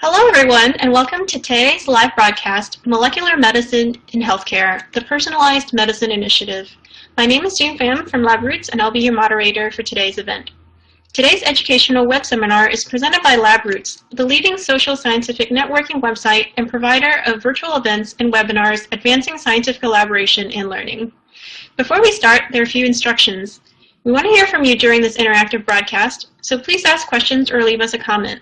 Hello everyone, and welcome to today's live broadcast, Molecular Medicine in Healthcare, the Personalized Medicine Initiative. My name is Jane Pham from LabRoots, and I'll be your moderator for today's event. Today's educational web seminar is presented by LabRoots, the leading social scientific networking website and provider of virtual events and webinars advancing scientific collaboration and learning. Before we start, there are a few instructions. We want to hear from you during this interactive broadcast, so please ask questions or leave us a comment.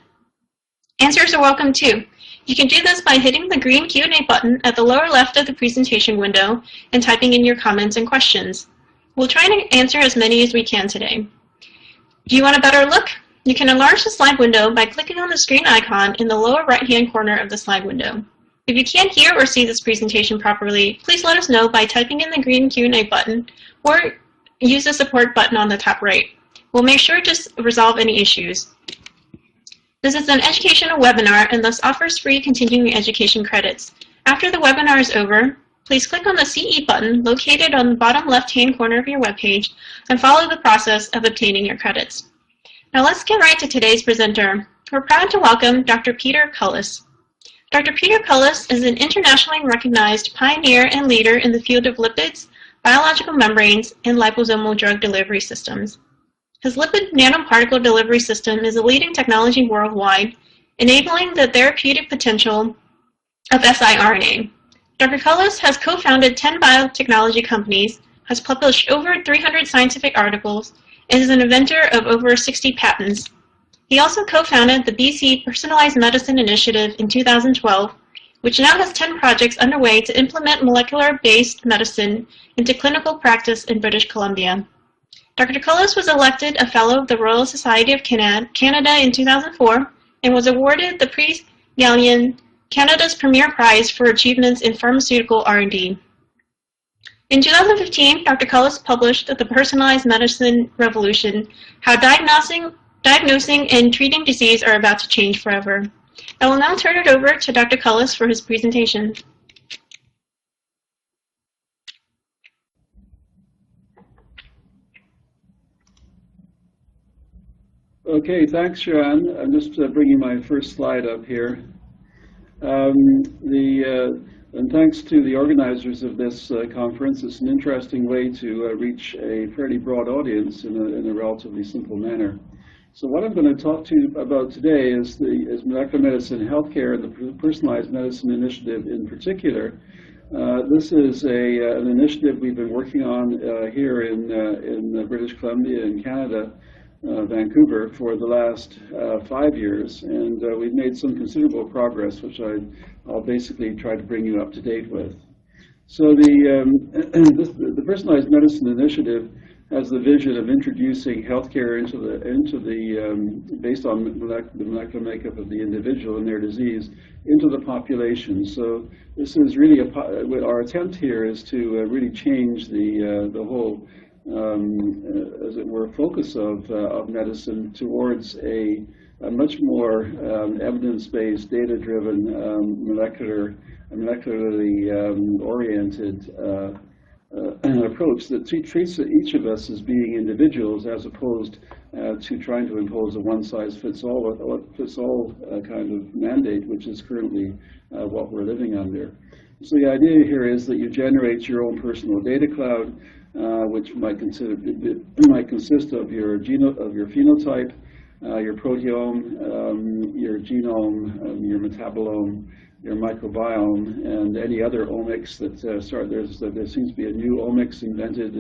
Answers are welcome too. You can do this by hitting the green Q&A button at the lower left of the presentation window and typing in your comments and questions. We'll try to answer as many as we can today. Do you want a better look? You can enlarge the slide window by clicking on the screen icon in the lower right-hand corner of the slide window. If you can't hear or see this presentation properly, please let us know by typing in the green Q&A button or use the support button on the top right. We'll make sure to resolve any issues. This is an educational webinar and thus offers free continuing education credits. After the webinar is over, please click on the CE button located on the bottom left-hand corner of your webpage and follow the process of obtaining your credits. Now let's get right to today's presenter. We're proud to welcome Dr. Pieter Cullis. Dr. Pieter Cullis is an internationally recognized pioneer and leader in the field of lipids, biological membranes, and liposomal drug delivery systems. His lipid nanoparticle delivery system is a leading technology worldwide, enabling the therapeutic potential of siRNA. Dr. Cullis has co-founded 10 biotechnology companies, has published over 300 scientific articles, and is an inventor of over 60 patents. He also co-founded the BC Personalized Medicine Initiative in 2012, which now has 10 projects underway to implement molecular-based medicine into clinical practice in British Columbia. Dr. Cullis was elected a Fellow of the Royal Society of Canada in 2004 and was awarded the Prix Galien, Canada's premier prize for achievements in pharmaceutical R&D. In 2015, Dr. Cullis published The Personalized Medicine Revolution, How Diagnosing and Treating Disease Are About to Change Forever. I will now turn it over to Dr. Cullis for his presentation. Okay, thanks, Sharon. I'm just bringing my first slide up here. And thanks to the organizers of this conference. It's an interesting way to reach a fairly broad audience in a relatively simple manner. So what I'm going to talk to you about today is molecular medicine in healthcare and the Personalized Medicine Initiative in particular. This is an initiative we've been working on here in British Columbia in Canada, Vancouver, for the last 5 years, and we've made some considerable progress, which I'll basically try to bring you up to date with. So the Personalized Medicine Initiative has the vision of introducing healthcare based on the molecular makeup of the individual and their disease into the population. So this is really our attempt here is to really change the whole as it were, focus of medicine towards a much more evidence-based, data-driven, molecularly oriented approach that treats each of us as being individuals, as opposed to trying to impose a one-size-fits-all kind of mandate, which is currently what we're living under. So the idea here is that you generate your own personal data cloud, which might consist of your phenotype, your proteome, your genome, your metabolome, your microbiome, and any other omics that there seems to be a new omics invented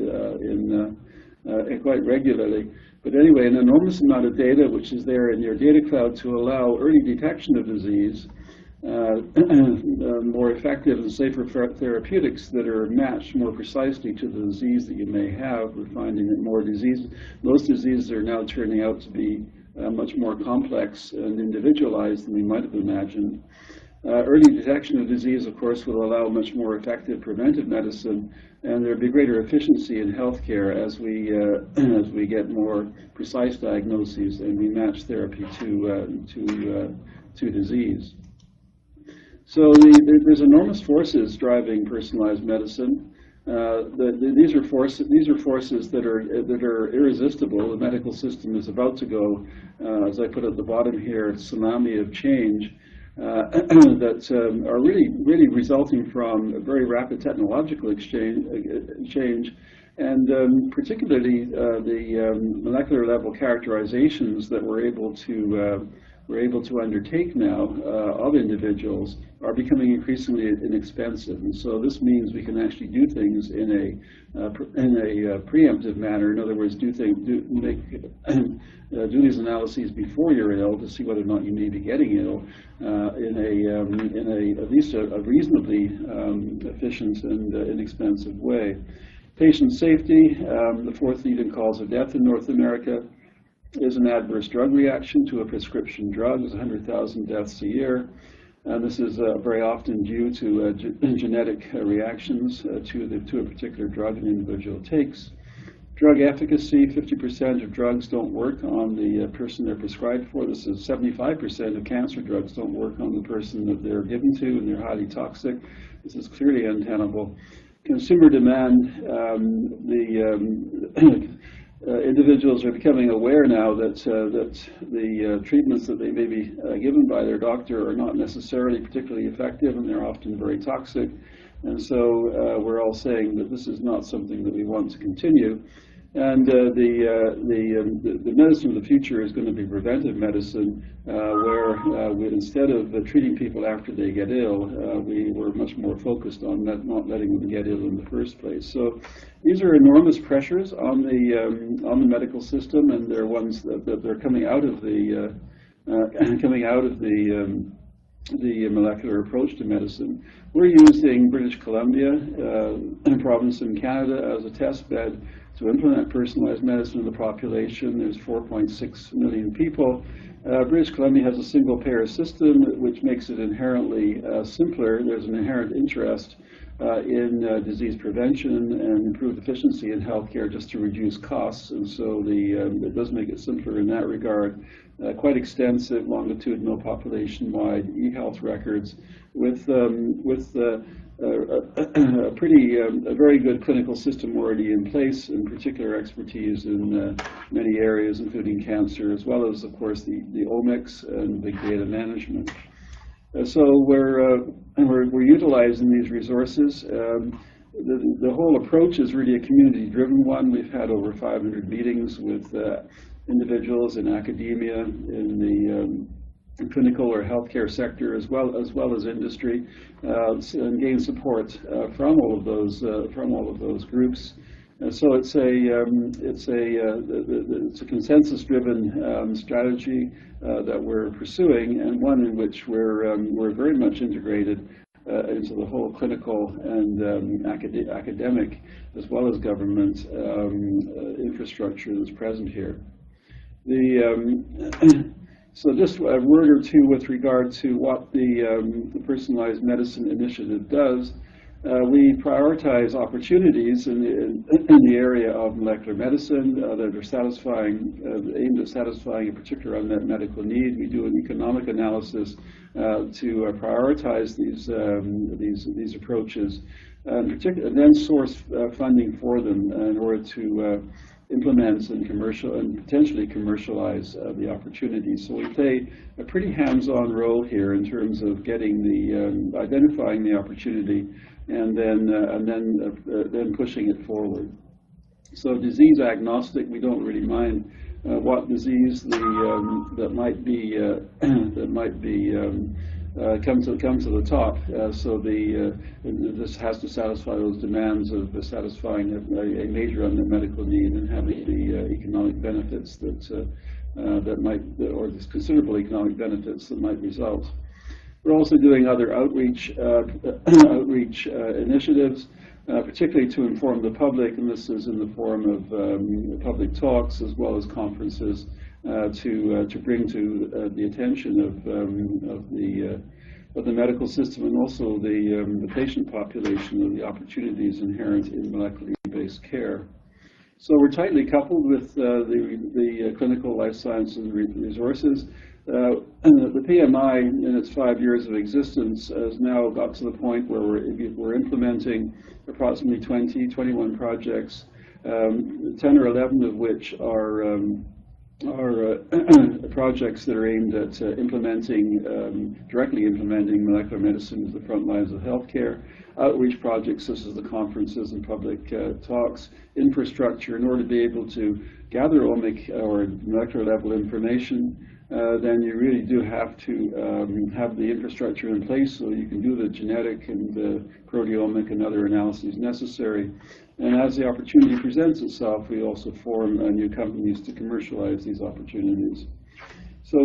quite regularly. But anyway, an enormous amount of data which is there in your data cloud to allow early detection of disease, more effective and safer therapeutics that are matched more precisely to the disease that you may have. We're finding that most diseases are now turning out to be much more complex and individualized than we might have imagined. Early detection of disease, of course, will allow much more effective preventive medicine, and there'll be greater efficiency in healthcare as we get more precise diagnoses and we match therapy to disease. So there's enormous forces driving personalized medicine. These are forces that are irresistible. The medical system is about to go, as I put at the bottom here, a tsunami of change. that are really resulting from a very rapid technological change, and particularly the molecular level characterizations that we're able to undertake now of individuals are becoming increasingly inexpensive, and so this means we can actually do things in a preemptive manner. In other words, do these analyses before you're ill to see whether or not you may be getting ill in at least a reasonably efficient and inexpensive way. Patient safety, the fourth leading cause of death in North America is an adverse drug reaction to a prescription drug. There's 100,000 deaths a year. And this is very often due to genetic reactions to a particular drug an individual takes. Drug efficacy, 50% of drugs don't work on the person they're prescribed for. This is 75% of cancer drugs don't work on the person that they're given to, and they're highly toxic. This is clearly untenable. Consumer demand, individuals are becoming aware now that the treatments that they may be given by their doctor are not necessarily particularly effective, and they're often very toxic. And so we're all saying that this is not something that we want to continue. And the medicine of the future is going to be preventive medicine, where instead of treating people after they get ill, we're much more focused on not letting them get ill in the first place. So these are enormous pressures on the medical system, and they're ones that they're coming out of the the molecular approach to medicine. We're using British Columbia, a province in Canada, as a test bed to implement personalized medicine in the population. There's 4.6 million people. British Columbia has a single payer system, which makes it inherently simpler. There's an inherent interest in disease prevention and improved efficiency in healthcare just to reduce costs, and so it does make it simpler in that regard. Quite extensive longitudinal population-wide e-health records with a very good clinical system already in place, in particular expertise in many areas, including cancer, as well as, of course, the omics and big data management. So we're utilizing these resources. The whole approach is really a community-driven one. We've had over 500 meetings with individuals in academia, in the clinical or healthcare sector, as well as industry, and gain support from all of those groups. So it's a consensus-driven strategy that we're pursuing, and one in which we're very much integrated into the whole clinical and academic, as well as government infrastructure that's present here. So just a word or two with regard to what the Personalized Medicine Initiative does. We prioritize opportunities in the area of molecular medicine that are aimed at satisfying a particular unmet medical need. We do an economic analysis to prioritize these approaches, and then source funding for them in order to implement and potentially commercialize the opportunities. So we play a pretty hands-on role here in terms of getting identifying the opportunity and then pushing it forward. So disease agnostic, we don't really mind what disease that might be come to the top. So this has to satisfy those demands of satisfying a major unmet medical need and having the economic benefits or the considerable economic benefits that might result. We're also doing other outreach initiatives, particularly to inform the public, and this is in the form of public talks as well as conferences to bring to the attention of the medical system and also the patient population of the opportunities inherent in molecularly based care. So we're tightly coupled with the clinical life sciences resources. The PMI, in its 5 years of existence, has now got to the point where we're implementing approximately 21 projects, 10 or 11 of which are are projects that are aimed at directly implementing molecular medicine into the front lines of healthcare, outreach projects such as the conferences and public talks, infrastructure. In order to be able to gather omic or molecular level information, then you really do have to have the infrastructure in place so you can do the genetic and the proteomic and other analyses necessary. And as the opportunity presents itself, we also form new companies to commercialize these opportunities. So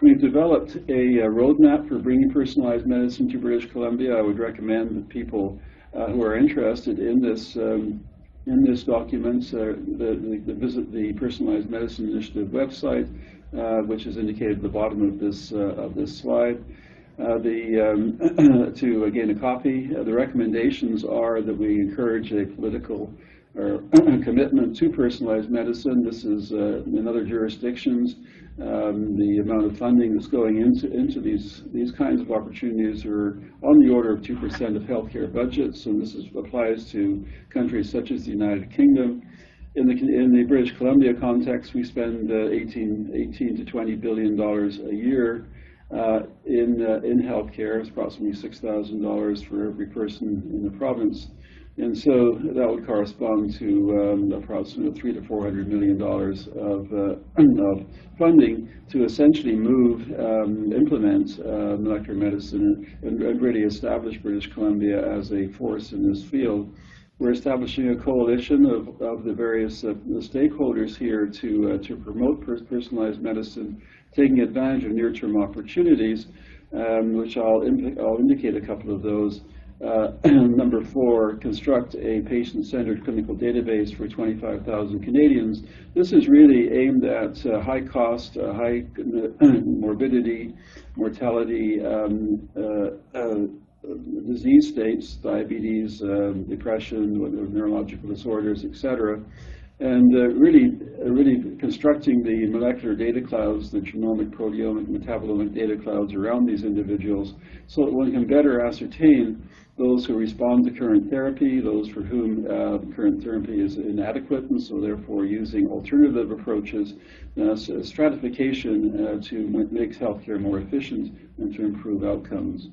we've developed a roadmap for bringing personalized medicine to British Columbia. I would recommend that people who are interested in this document visit the Personalized Medicine Initiative website, which is indicated at the bottom of this slide. To gain a copy, the recommendations are that we encourage a political commitment to personalized medicine. This is in other jurisdictions. The amount of funding that's going into these kinds of opportunities are on the order of 2% of healthcare budgets, and this applies to countries such as the United Kingdom. In the British Columbia context, we spend 18 to $20 billion a year in healthcare. It's approximately $6,000 for every person in the province, and so that would correspond to approximately $300 to $400 million of funding to essentially implement molecular medicine and really establish British Columbia as a force in this field. We're establishing a coalition of the various the stakeholders here to promote personalized medicine, taking advantage of near-term opportunities, which I'll indicate a couple of those. Number 4, construct a patient-centered clinical database for 25,000 Canadians. This is really aimed at high cost, high morbidity, mortality, disease states, diabetes, depression, neurological disorders, etc. And really constructing the molecular data clouds, the genomic, proteomic, metabolomic data clouds around these individuals so that one can better ascertain those who respond to current therapy, those for whom current therapy is inadequate, and so therefore using alternative approaches, stratification to make healthcare more efficient and to improve outcomes.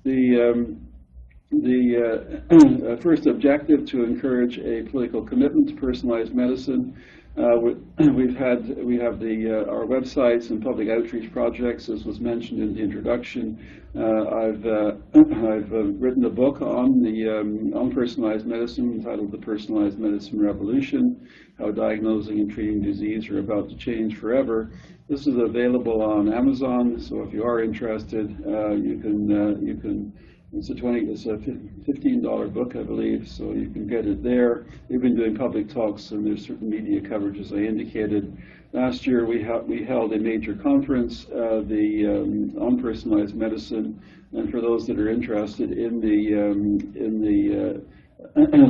The first objective, to encourage a political commitment to personalized medicine. We have our websites and public outreach projects, as was mentioned in the introduction. I've written a book on personalized medicine entitled "The Personalized Medicine Revolution: How Diagnosing and Treating Disease Are About to Change Forever." This is available on Amazon, so if you are interested, you can. It's a $15 book, I believe, so you can get it there. We've been doing public talks, and there's certain media coverage, as I indicated. Last year, we held a major conference on personalized medicine, and for those that are interested in the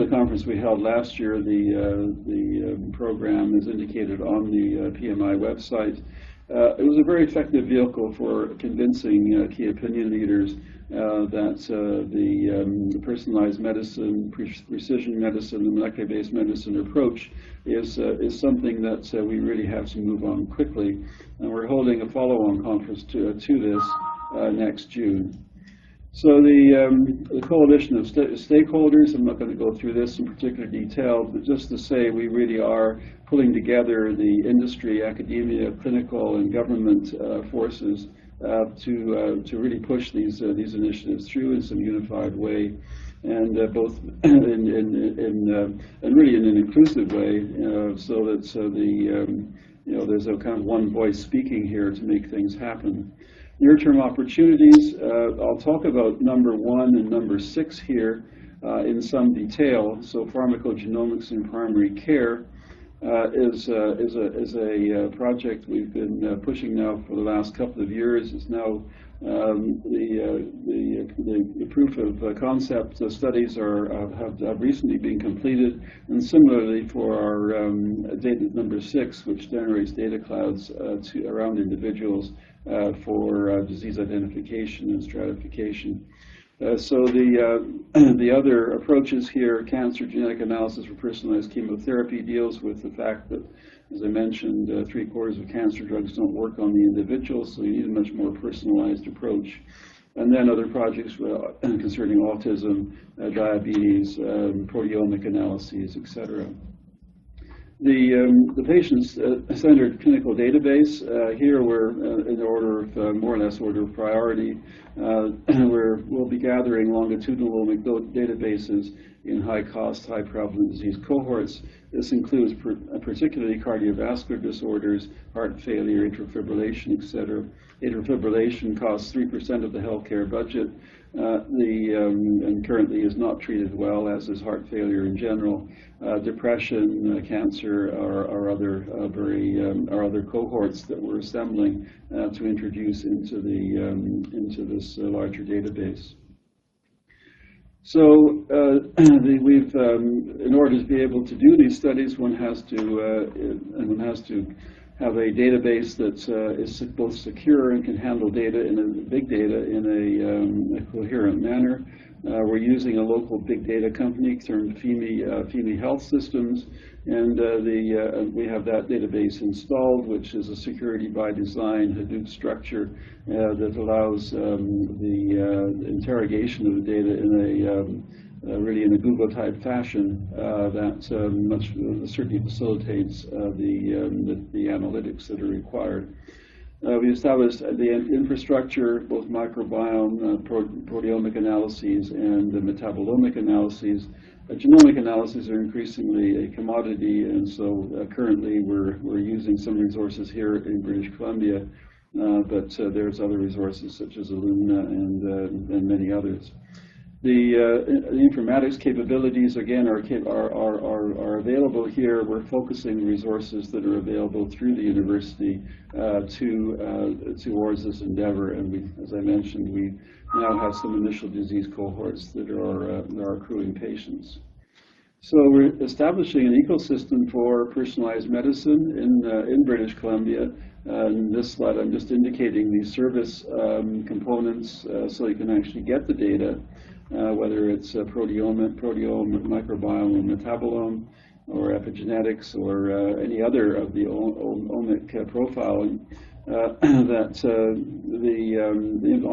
conference we held last year, the program is indicated on the PMI website. It was a very effective vehicle for convincing key opinion leaders that the personalized medicine, precision medicine, the molecular-based medicine approach is something that we really have to move on quickly. And we're holding a follow-on conference to this next June. So the coalition of stakeholders, I'm not going to go through this in particular detail, but just to say we really are pulling together the industry, academia, clinical, and government forces to really push these initiatives through in some unified way, and both and really in an inclusive way, so that there's a kind of one voice speaking here to make things happen. Near-term opportunities, I'll talk about number 1 and number 6 here in some detail. So pharmacogenomics in primary care is a project we've been pushing now for the last couple of years. It's now the proof of concept studies have recently been completed, and similarly for our data number 6, which generates data clouds around individuals for disease identification and stratification. So the other approaches here, cancer genetic analysis for personalized chemotherapy, deals with the fact that As I mentioned, 3/4 of cancer drugs don't work on the individual, so you need a much more personalized approach. And then other projects concerning autism, diabetes, proteomic analyses, etc. The patient-centered clinical database, here we're in order of, more or less order of priority. We'll be gathering longitudinal databases in high-cost, high-prevalent disease cohorts. This includes particularly cardiovascular disorders, heart failure, atrial fibrillation, etc. Atrial fibrillation costs 3% of the healthcare budget, and currently is not treated well, as is heart failure in general. Depression, cancer are other cohorts that we're assembling to introduce into this larger database. So we've, in order to be able to do these studies, one has to have a database that is both secure and can handle data big data in a coherent manner. We're using a local big data company termed FEMI Health Systems, and we have that database installed, which is a security by design Hadoop structure that allows the interrogation of the data in really in a Google-type fashion that certainly facilitates the analytics that are required. We established the infrastructure, both microbiome, proteomic analyses, and the metabolomic analyses. Genomic analyses are increasingly a commodity, and so currently we're using some resources here in British Columbia, but there's other resources such as Illumina and many others. The informatics capabilities, again, are available here. We're focusing resources that are available through the university towards this endeavor, and as I mentioned, we now have some initial disease cohorts that are accruing patients. So we're establishing an ecosystem for personalized medicine in British Columbia. In this slide, I'm just indicating these service components so you can actually get the data. Whether it's proteome, microbiome, or metabolome, or epigenetics, or any other of the omic profiling, on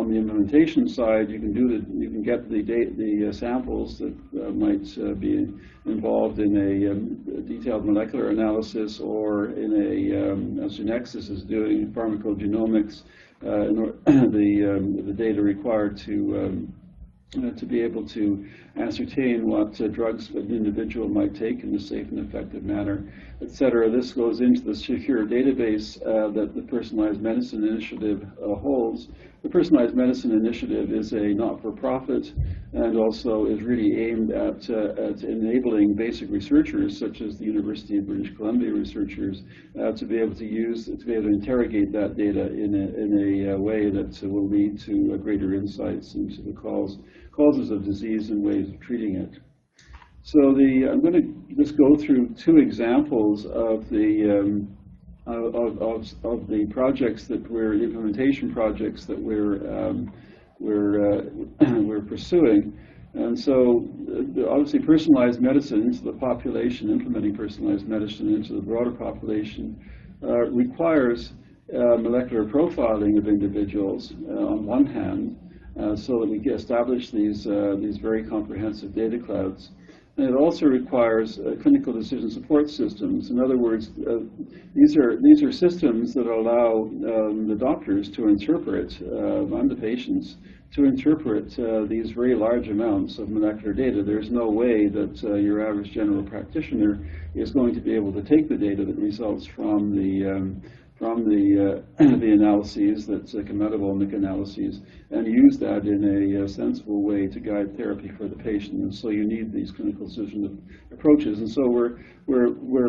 the implementation side, you can get the samples that might be involved in a detailed molecular analysis, or in as Genexis is doing, pharmacogenomics, the data required to be able to ascertain what drugs an individual might take in a safe and effective manner, etc. This goes into the secure database that the Personalized Medicine Initiative holds. The Personalized Medicine Initiative is a not-for-profit and also is really aimed at enabling basic researchers, such as the University of British Columbia researchers, to be able to interrogate that data in a way that will lead to greater insights into the causes of disease and ways of treating it. So I'm going to just go through two examples of the projects that the implementation projects that we're pursuing. And so obviously personalized medicine into the population, implementing personalized medicine into the broader population requires molecular profiling of individuals on one hand, so that we can establish these very comprehensive data clouds. And it also requires clinical decision support systems. In other words, these are systems that allow the doctors to interpret, and the patients, to interpret these very large amounts of molecular data. There's no way that your average general practitioner is going to be able to take the data that results from the analyses, that's metabolomic analyses, and use that in a sensible way to guide therapy for the patient. And so you need these clinical decision approaches. And so we're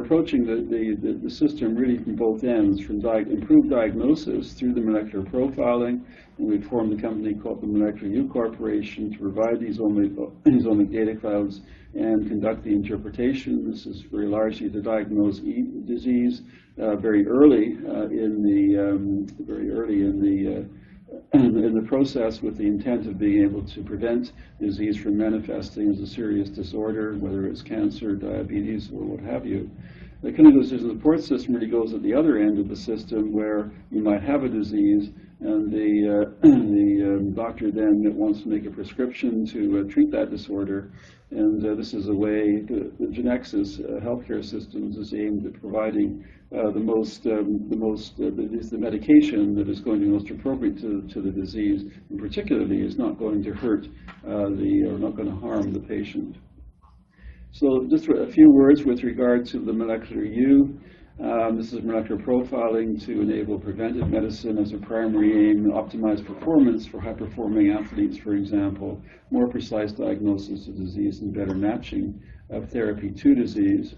approaching the system really from both ends, from improved diagnosis through the molecular profiling. And we've formed a company called the Molecular U Corporation to provide these omic data clouds and conduct the interpretation. This is very largely to diagnose disease very early in the process, with the intent of being able to prevent disease from manifesting as a serious disorder, whether it's cancer, diabetes, or what have you. The clinical decision support system really goes at the other end of the system, where you might have a disease, and the doctor then wants to make a prescription to treat that disorder. And this is a way the Genexis healthcare systems is aimed at providing the medication that is going to be most appropriate to the disease, and particularly is not going to hurt or not going to harm the patient. So just a few words with regard to the molecular U. This is molecular profiling to enable preventive medicine as a primary aim, and optimize performance for high-performing athletes, for example, more precise diagnosis of disease and better matching of therapy to disease.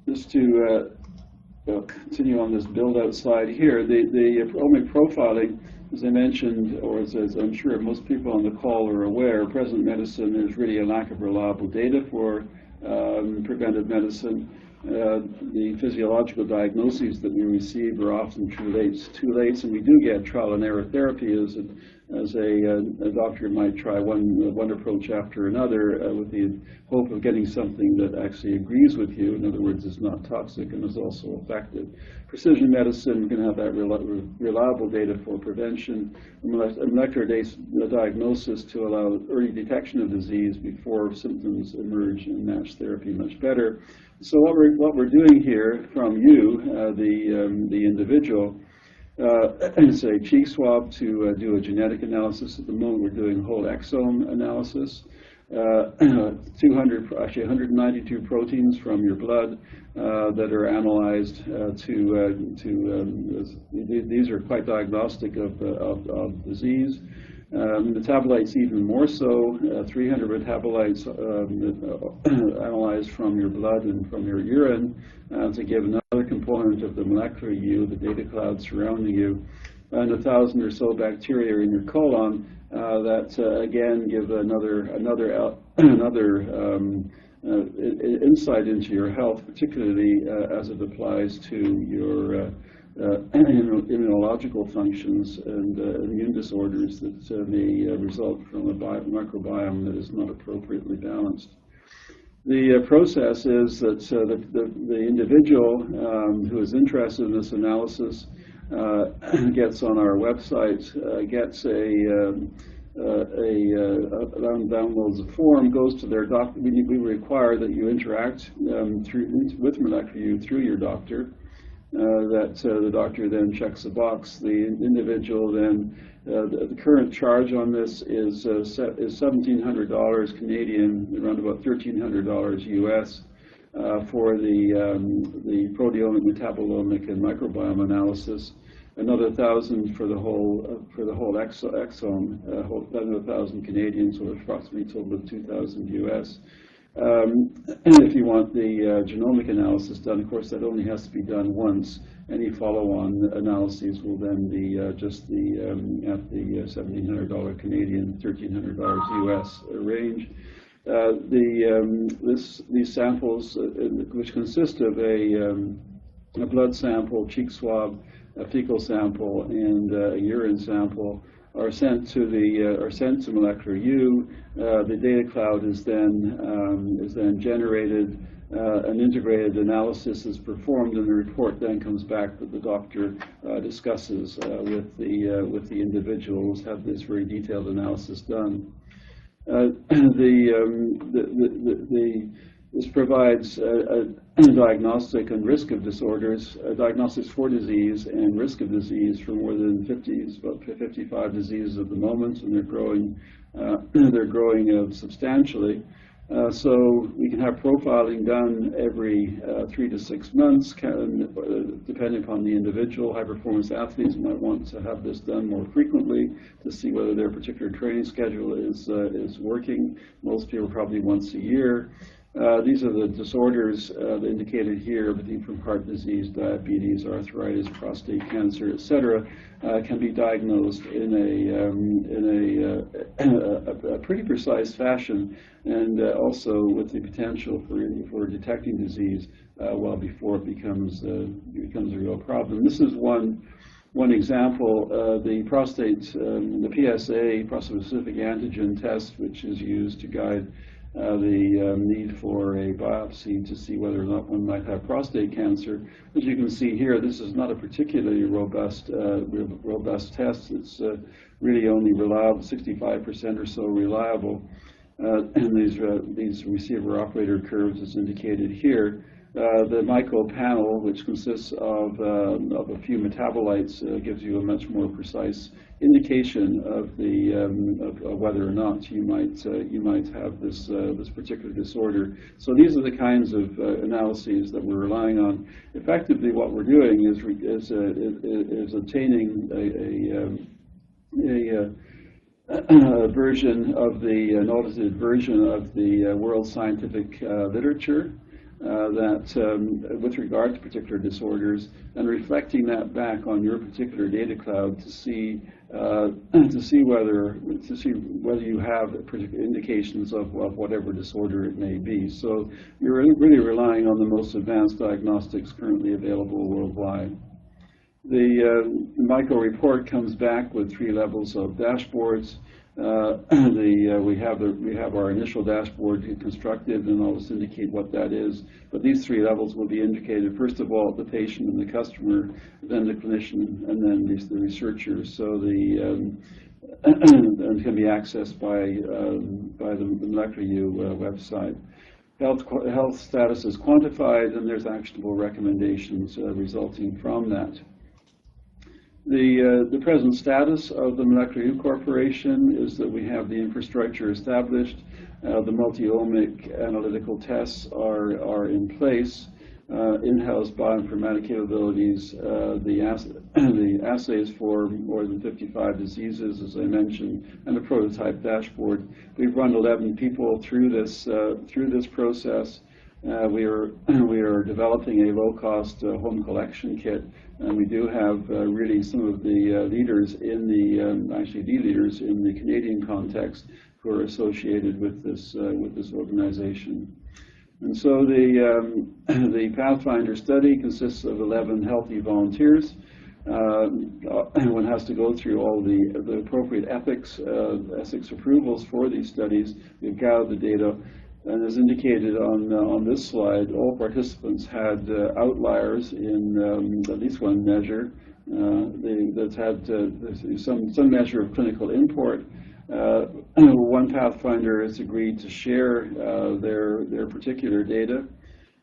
Just to continue on this build-out slide here, the proteomic profiling, as I mentioned, or as I'm sure most people on the call are aware, present medicine, there's really a lack of reliable data for preventive medicine. The physiological diagnoses that we receive are often too late, and we do get trial and error therapy as a doctor might try one approach after another with the hope of getting something that actually agrees with you. In other words, is not toxic and is also effective. Precision medicine, we're going to have that reliable data for prevention, molecular diagnosis to allow early detection of disease before symptoms emerge and match therapy much better. So what we're doing here from you, the individual, is a cheek swab to do a genetic analysis. At the moment, we're doing whole exome analysis. 192 proteins from your blood that are analyzed these are quite diagnostic of disease. Metabolites even more so, 300 metabolites analyzed from your blood and from your urine to give another component of the molecular U, the data cloud surrounding you, and 1,000 or so bacteria in your colon that again give another insight into your health, particularly as it applies to your immunological functions and immune disorders that may result from a microbiome that is not appropriately balanced. The process is that the individual who is interested in this analysis gets on our website, downloads a form, goes to their doctor. We require that you interact with molecular U through your doctor. The doctor then checks a box. The individual then, the current charge on this is $1,700 Canadian, around about $1,300 US, for the proteomic, metabolomic, and microbiome analysis. Another 1,000 for the whole exome, another 1,000 Canadian, so approximately a total of 2,000 US. And if you want the genomic analysis done, of course, that only has to be done once. Any follow-on analyses will then be just at the $1,700 Canadian, $1,300 US range. These samples, which consist of a blood sample, cheek swab, a fecal sample, and a urine sample, are sent to molecular U. The data cloud is then generated. An integrated analysis is performed, and the report then comes back that the doctor discusses with the individuals. Have this very detailed analysis done. This provides a diagnostic and risk of disorders, diagnostics for disease and risk of disease for more than 55 diseases at the moment, and they're growing substantially. So we can have profiling done every 3 to 6 months, depending upon the individual. High-performance athletes might want to have this done more frequently to see whether their particular training schedule is working. Most people probably once a year. These are the disorders indicated here, everything from heart disease, diabetes, arthritis, prostate cancer, etc., can be diagnosed in a pretty precise fashion, and also with the potential for detecting disease well before it becomes a real problem. This is one example. The PSA, prostate-specific antigen test, which is used to guide the need for a biopsy to see whether or not one might have prostate cancer. As you can see here, this is not a particularly robust test. It's really only reliable, 65% or so reliable. And these receiver operator curves is indicated here. The MYCO panel, which consists of a few metabolites, gives you a much more precise indication of the of whether or not you might have this particular disorder. So these are the kinds of analyses that we're relying on. Effectively, what we're doing is obtaining a version of an audited version of the world scientific literature. With regard to particular disorders, and reflecting that back on your particular data cloud to see whether you have particular indications of whatever disorder it may be. So you're really relying on the most advanced diagnostics currently available worldwide. The MYCO report comes back with 3 levels of dashboards. We have our initial dashboard constructed, and I'll just indicate what that is. But these 3 levels will be indicated, first of all, the patient and the customer, then the clinician, and then the researchers. So and can be accessed by the MolecularU website. Health status is quantified, and there's actionable recommendations resulting from that. The present status of the MolecularU Corporation is that we have the infrastructure established. The multi-omic analytical tests are in place. In-house bioinformatic capabilities, the assays for more than 55 diseases, as I mentioned, and a prototype dashboard. We've run 11 people through this process. We are developing a low-cost home collection kit, and we do have really some of the leaders in actually the leaders in the Canadian context who are associated with this organization. And so the Pathfinder study consists of 11 healthy volunteers. One has to go through all the appropriate ethics approvals for these studies. We've gathered the data. And as indicated on this slide, all participants had outliers in at least one measure that had some measure of clinical import. One Pathfinder has agreed to share their particular data,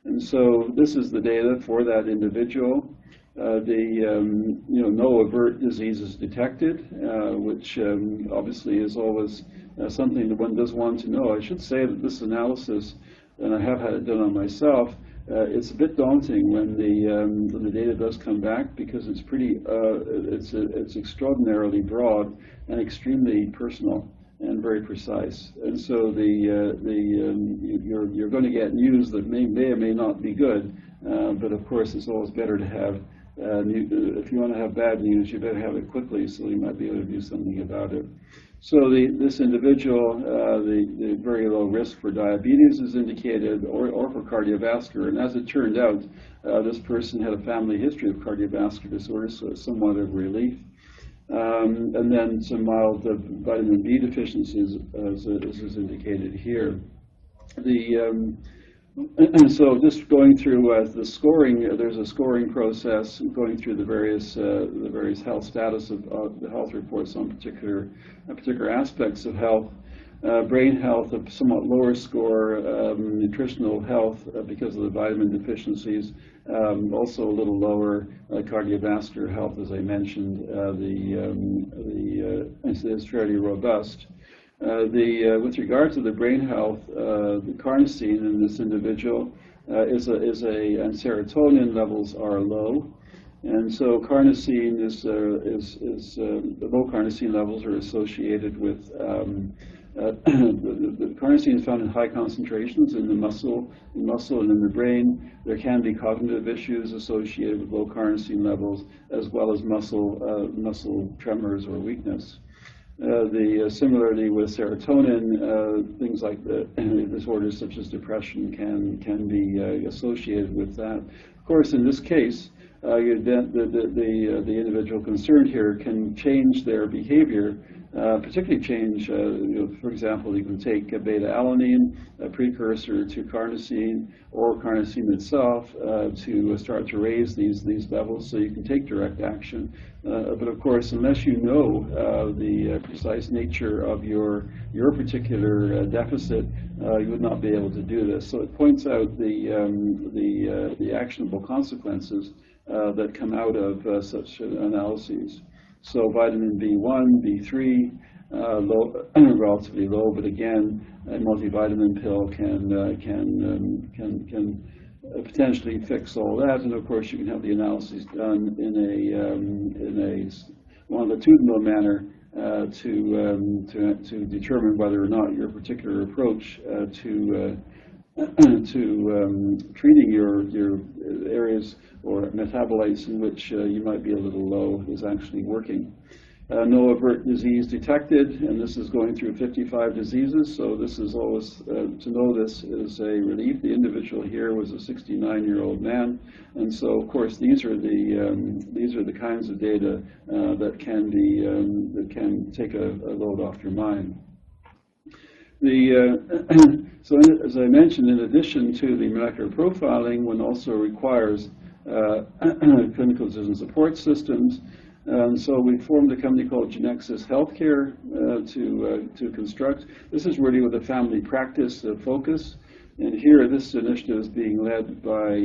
and so this is the data for that individual. No overt disease is detected, which obviously is always something that one does want to know. I should say that this analysis, and I have had it done on myself, it's a bit daunting when the data does come back, because it's it's extraordinarily broad and extremely personal and very precise. And so you're going to get news that may or may not be good, but of course it's always better to have. If you want to have bad news, you better have it quickly, so you might be able to do something about it. So this individual, the very low risk for diabetes is indicated, or for cardiovascular. And as it turned out, this person had a family history of cardiovascular disorders, so it's somewhat of relief. And then some mild vitamin B deficiencies, as is indicated here. So just going through the scoring, there's a scoring process going through the various health status of the health reports on particular aspects of health. Brain health, a somewhat lower score. Nutritional health, because of the vitamin deficiencies, also a little lower. Cardiovascular health, as I mentioned, is fairly robust. With regard to the brain health, the carnosine in this individual and serotonin levels are low, and so carnosine the low carnosine levels are associated with the carnosine is found in high concentrations in the muscle and in the brain. There can be cognitive issues associated with low carnosine levels, as well as muscle tremors or weakness. Similarly with serotonin, things like disorders such as depression can be associated with that. Of course, in this case, the individual concerned here can change their behavior particularly change, for example, you can take beta-alanine, a precursor to carnosine, or carnosine itself, to start to raise these levels so you can take direct action. But of course, unless you know the precise nature of your particular deficit, you would not be able to do this. So it points out the actionable consequences that come out of such analyses. So vitamin B1, B3, relatively low, but again, a multivitamin pill can potentially fix all that. And of course, you can have the analyses done in a longitudinal manner to determine whether or not your particular approach to treating your areas or metabolites in which you might be a little low is actually working. No overt disease detected, and this is going through 55 diseases, so this is always, to know this is a relief. The individual here was a 69-year-old man, and so of course these are the kinds of data that can take a load off your mind. So as I mentioned, in addition to the molecular profiling, one also requires clinical decision support systems. So we formed a company called Genexis Healthcare to construct. This is really with a family practice focus. And here, this initiative is being led by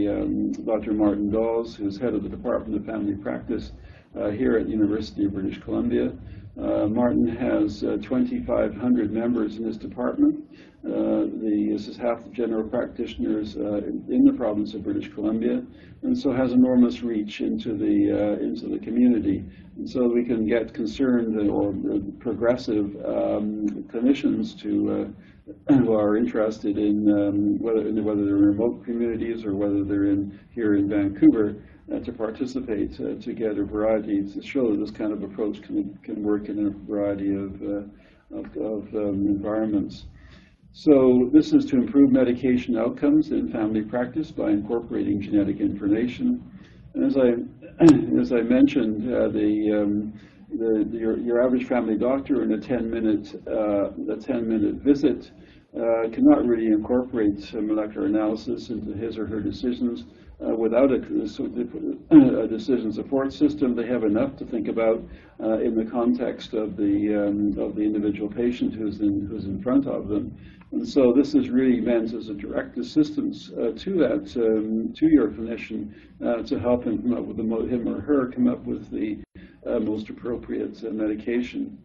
Dr. Martin Dawes, who's head of the Department of Family Practice here at the University of British Columbia. Martin has 2,500 members in his department. This is half the general practitioners in the province of British Columbia, and so has enormous reach into the community. And so we can get concerned or progressive clinicians who are interested in whether they're in remote communities or whether they're here in Vancouver to participate, to get a variety, to show that this kind of approach can work in a variety of environments. So this is to improve medication outcomes in family practice by incorporating genetic information. And as I mentioned, your average family doctor in a 10-minute visit cannot really incorporate molecular analysis into his or her decisions without a decision support system. They have enough to think about in the context of the individual patient who's in front of them. And so this is really meant as a direct assistance to your clinician to help him come up with him or her come up with the most appropriate medication.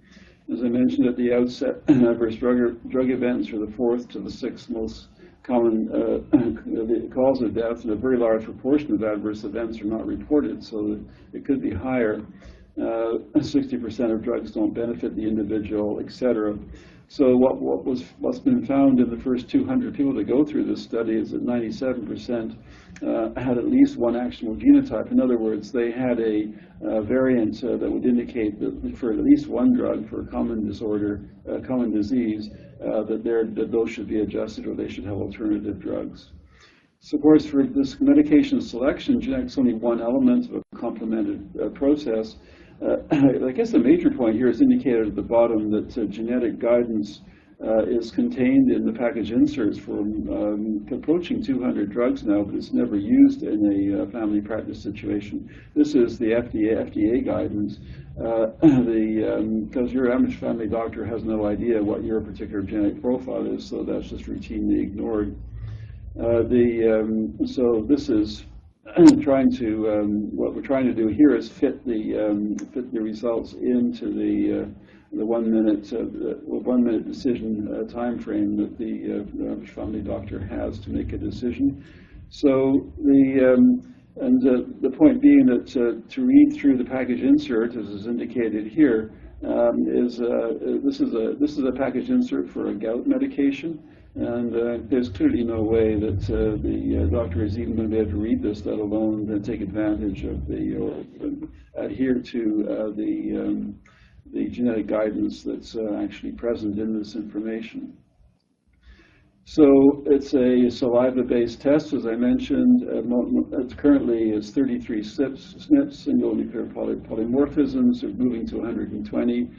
As I mentioned at the outset, adverse drug events are the 4th to the 6th most common cause of death, and a very large proportion of adverse events are not reported, so it could be higher. 60% of drugs don't benefit the individual, etc. So what's been found in the first 200 people to go through this study is that 97% had at least one actionable genotype. In other words, they had a variant that would indicate that for at least one drug for a common disorder, a common disease, that those should be adjusted or they should have alternative drugs. So of course, for this medication selection, genetics is only one element of a complemented process. I guess the major point here is indicated at the bottom that genetic guidance is contained in the package inserts for approaching 200 drugs now, but it's never used in a family practice situation. This is the FDA guidance, because your average family doctor has no idea what your particular genetic profile is, so that's just routinely ignored. So this is what we're trying to do here is fit the results into the 1 minute decision time frame that the average family doctor has to make a decision. So the point being that to read through the package insert, as is indicated here, this is a package insert for a gout medication. And there's clearly no way that the doctor is even going to be able to read this, let alone take advantage of or adhere to the genetic guidance that's actually present in this information. So it's a saliva-based test, as I mentioned. It's currently is 33 SNPs, single nuclear polymorphisms, moving to 120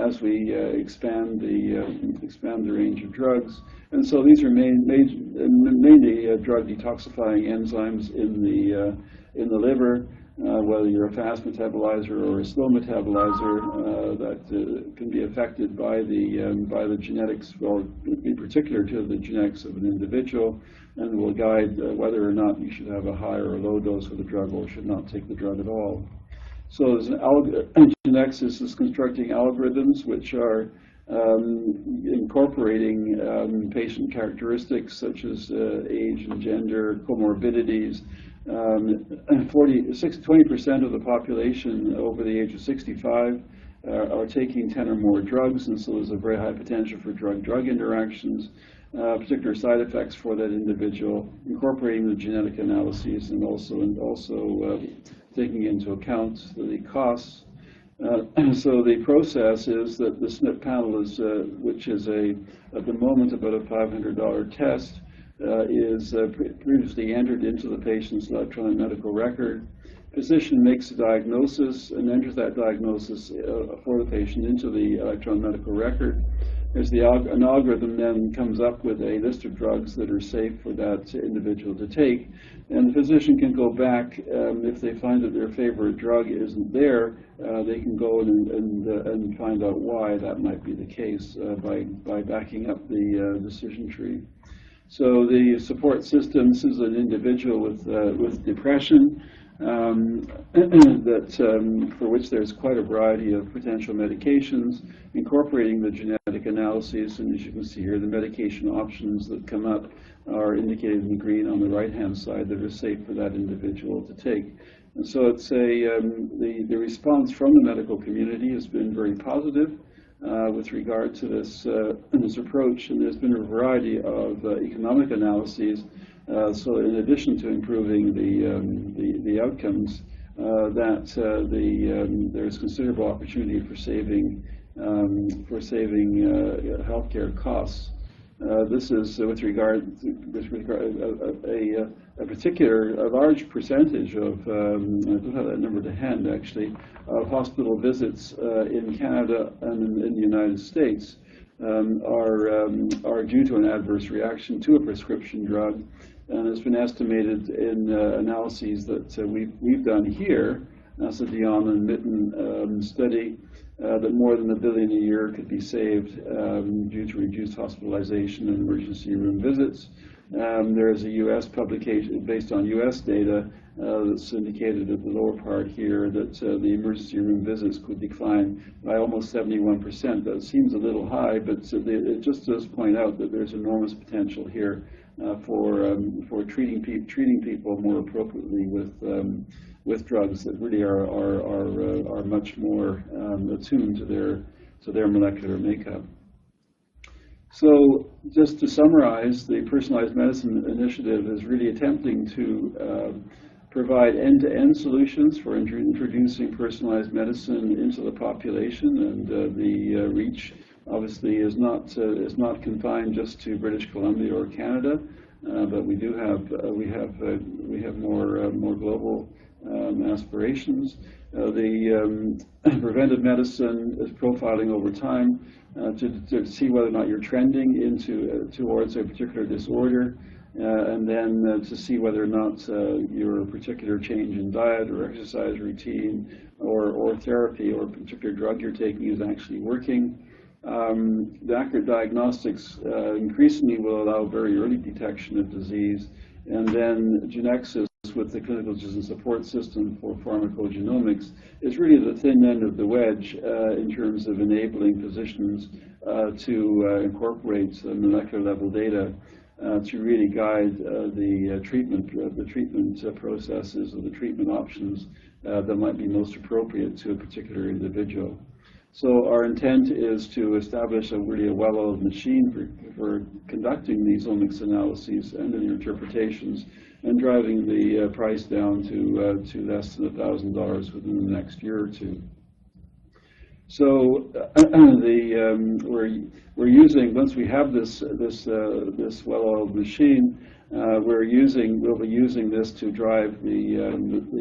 as we expand the range of drugs. And so these are mainly drug detoxifying enzymes in the liver. Whether you're a fast metabolizer or a slow metabolizer, that can be affected by the genetics, or in particular to the genetics of an individual, and will guide whether or not you should have a high or a low dose of the drug or should not take the drug at all. So Genexis is constructing algorithms which are incorporating patient characteristics such as age and gender, comorbidities. 20% of the population over the age of 65 are taking 10 or more drugs, and so there's a very high potential for drug-drug interactions, particular side effects for that individual, incorporating the genetic analyses, and also taking into account the costs. So the process is that the SNP panel is, which is at the moment about a $500 test, is previously entered into the patient's electronic medical record. Physician makes a diagnosis and enters that diagnosis for the patient into the electronic medical record. An algorithm then comes up with a list of drugs that are safe for that individual to take, and the physician can go back if they find that their favorite drug isn't there. They can go and find out why that might be the case by backing up the decision tree. So the support system, this is an individual with depression for which there's quite a variety of potential medications, incorporating the genetic analyses, and as you can see here, the medication options that come up are indicated in green on the right-hand side that are safe for that individual to take. And so it's the response from the medical community has been very positive. With regard to this approach, and there's been a variety of economic analyses. So, in addition to improving the outcomes, there's considerable opportunity for saving healthcare costs. This is with regard a large percentage of I don't have that number to hand actually of hospital visits in Canada and in the United States are due to an adverse reaction to a prescription drug, and it's been estimated in analyses that we've done here. That's a Dion and Mitten study. That more than $1 billion a year could be saved due to reduced hospitalization and emergency room visits. There is a U.S. publication based on U.S. data that's indicated at the lower part here that the emergency room visits could decline by almost 71%. That seems a little high, but it just does point out that there's enormous potential here for treating people more appropriately with drugs that really are much more attuned to their molecular makeup. So just to summarize, the Personalized Medicine Initiative is really attempting to provide end-to-end solutions for introducing personalized medicine into the population, and the reach obviously is not confined just to British Columbia or Canada, but we have more global aspirations. The preventive medicine is profiling over time to see whether or not you're trending towards a particular disorder, and then to see whether or not your particular change in diet or exercise routine or therapy or a particular drug you're taking is actually working. The accurate diagnostics increasingly will allow very early detection of disease, and then Genexis with the clinical decision support system for pharmacogenomics is really the thin end of the wedge in terms of enabling physicians to incorporate molecular level data to really guide the treatment processes or the treatment options that might be most appropriate to a particular individual. So our intent is to establish a well-oiled machine for conducting these omics analyses and interpretations, and driving the price down to less than $1,000 within the next year or two. So we're using, once we have this well-oiled machine, we'll be using this to drive the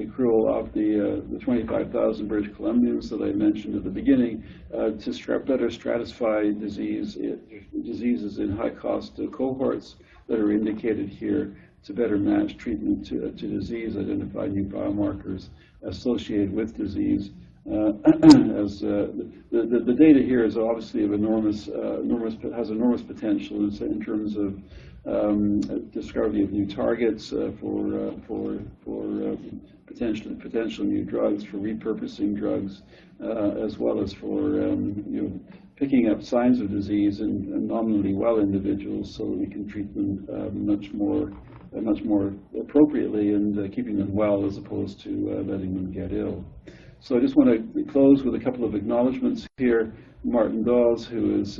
accrual of the 25,000 British Columbians that I mentioned at the beginning, to better stratify diseases in high-cost cohorts that are indicated here, to better match treatment to disease, identify new biomarkers associated with disease. The data here is obviously of has enormous potential in terms of discovery of new targets for potential new drugs, for repurposing drugs, as well as for picking up signs of disease in nominally well individuals, so that we can treat them much more appropriately and keeping them well, as opposed to letting them get ill. So I just want to close with a couple of acknowledgments here. Martin Dawes, who is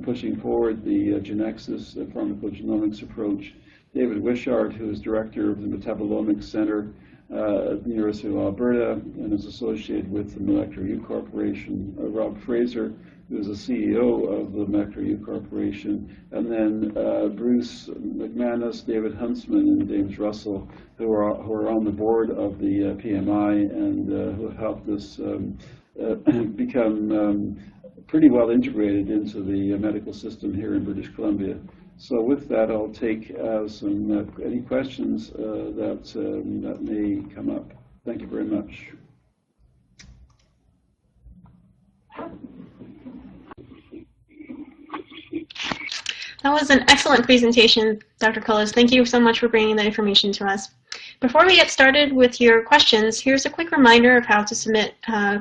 pushing forward the Genexis pharmacogenomics approach. David Wishart, who is director of the Metabolomic Center at the University of Alberta and is associated with the Molecular U Corporation. Rob Fraser, who is the CEO of the Molecular U Corporation. And then Bruce McManus, David Huntsman, and James Russell, who are on the board of the PMI and who have helped us become pretty well integrated into the medical system here in British Columbia. So with that, I'll take any questions that may come up. Thank you very much. That was an excellent presentation, Dr. Cullis. Thank you so much for bringing that information to us. Before we get started with your questions, here's a quick reminder of how to submit